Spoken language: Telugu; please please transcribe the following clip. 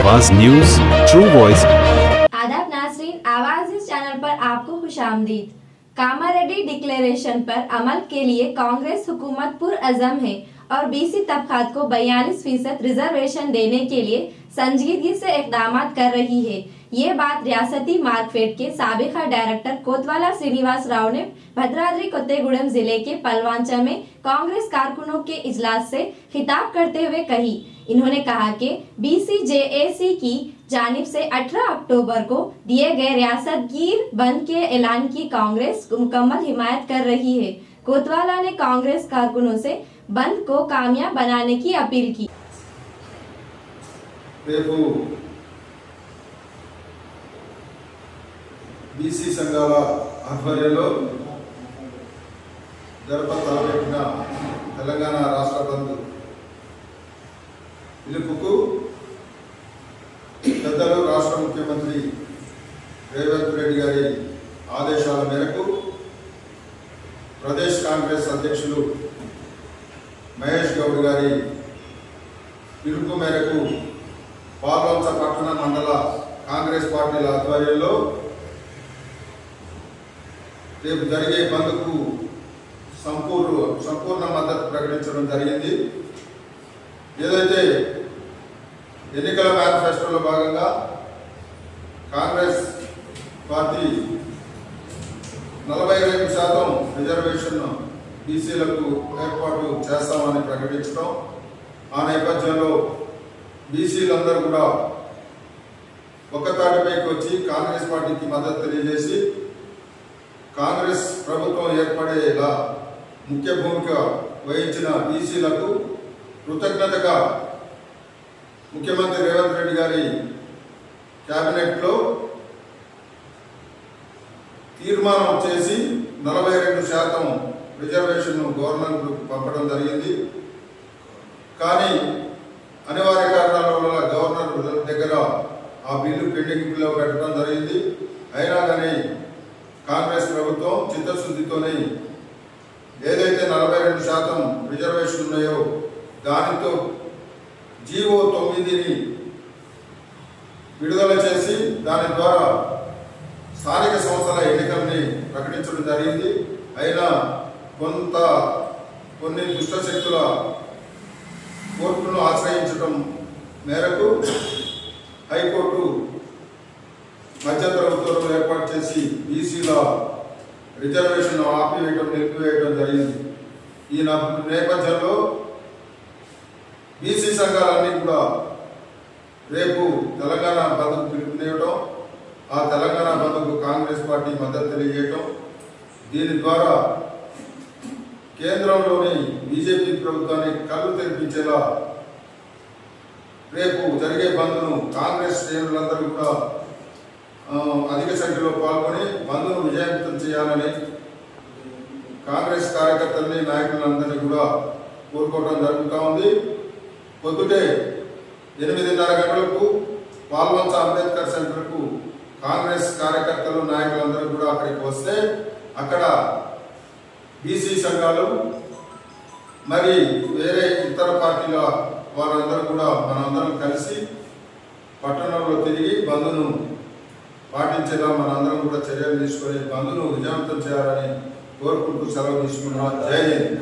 आवाज न्यूज ट्रू वॉइस। आदाब नाज़रीन, आवाज इस चैनल पर आपको खुशामदीद। कामारेड्डी डिक्लेरेशन पर अमल के लिए कांग्रेस हुकूमत पुरअज़म है और बीसी तबकात को 42% रिजर्वेशन देने के लिए संजीदगी से इक़दाम कर रही है। ये बात रियासती मार्कफेड के साबिका डायरेक्टर कोतवाला श्रीनिवास राव ने भद्राद्री कोत्तेगुड़म जिले के पलवांचा में कांग्रेस कारकुनों के इजलास से खिताब करते हुए कही। इन्होंने कहा कि BCJAC की जानिब से 18 अक्टूबर को दिए गए रियासतगीर बंद के ऐलान की कांग्रेस मुकम्मल हिमायत कर रही है। कोतवाला ने कांग्रेस कारकुनों से बंद को कामयाब बनाने की अपील की। बीसी संघाल आध्वर्యంలో జరపతలపెట్టిన తెలంగాణ రాష్ట్ర బంద్ పిలుపుకు పెద్దలు రాష్ట్ర ముఖ్యమంత్రి రేవంత్ రెడ్డి గారి ఆదేశాల మేరకు ప్రదేశ్ కాంగ్రెస్ అధ్యక్షులు మహేష్ గౌడ్ గారి పిలుపు మేరకు పాల్వంచ పట్టణ మండల కాంగ్రెస్ పార్టీల ఆధ్వర్యంలో రేపు జరిగే బంద్కు సంపూర్ణ మద్దతు ప్రకటించడం జరిగింది। ఏదైతే ఎన్నికల మేనిఫెస్టోలో భాగంగా కాంగ్రెస్ పార్టీ 42% రిజర్వేషన్ బీసీలకు ఏర్పాటు చేస్తామని ప్రకటించడం, ఆ నేపథ్యంలో బీసీలందరూ కూడా ఒక్కతాటిపైకి వచ్చి కాంగ్రెస్ పార్టీకి మద్దతు తెలియజేసి కాంగ్రెస్ ప్రభుత్వం ఏర్పడేలా ముఖ్య భూమిక వహించిన బీసీలకు కృతజ్ఞతగా ముఖ్యమంత్రి రేవంత్ రెడ్డి గారి క్యాబినెట్లో తీర్మానం చేసి 42% రిజర్వేషన్ గవర్నర్కు పంపడం జరిగింది। కానీ అనివార్య కారణాల వల్ల గవర్నర్ దగ్గర ఆ బిల్లు పెండింగ్లో పెట్టడం జరిగింది। అయినా కానీ కాంగ్రెస్ ప్రభుత్వం చిత్తశుద్ధితోనే ఏదైతే 42% రిజర్వేషన్ ఉన్నాయో దానితో జీవో 9ని విడుదల చేసి దాని ద్వారా స్థానిక సంస్థల ఎన్నికల్ని ప్రకటించడం జరిగింది। అయినా కొన్ని దుష్టశక్తుల కోర్టును ఆశ్రయించడం మేరకు హైకోర్టు మధ్యంతర ఉత్తర్వులు ఏర్పాటు చేసి బీసీల రిజర్వేషన్ నిలిపివేయడం జరిగింది। ఈ నేపథ్యంలో బీసీ సంఘాలన్నీ కూడా రేపు తెలంగాణ బంద్కు పిలుపునివ్వడం, ఆ తెలంగాణ బంద్కు కాంగ్రెస్ పార్టీ మద్దతు తెలియజేయడం, దీని ద్వారా కేంద్రంలోని బీజేపీ ప్రభుత్వాన్ని కళ్ళు తెరిపించేలా రేపు జరిగే బంద్ను కాంగ్రెస్ శ్రేణులందరూ కూడా అధిక సంఖ్యలో పాల్గొని బంద్ను విజయవంతం చేయాలని కాంగ్రెస్ కార్యకర్తలని నాయకులందరినీ కూడా కోరుకోవడం జరుగుతూ ఉంది। పొద్దుటే 8:30 గంటలకు పాల్వంచ అంబేద్కర్ సెంటర్కు కాంగ్రెస్ కార్యకర్తలు నాయకులందరూ కూడా అక్కడికి వస్తే అక్కడ బీసీ సంఘాలు మరి వేరే ఇతర పార్టీల వారందరూ కూడా మనందరం కలిసి పట్టణంలో తిరిగి బంద్ను పాటించేలా మనందరం కూడా చర్యలు తీసుకొని బంద్ను విజయవంతం చేయాలని కోరుకుంటూ సెలవు తీసుకున్నాం। జై హింద్।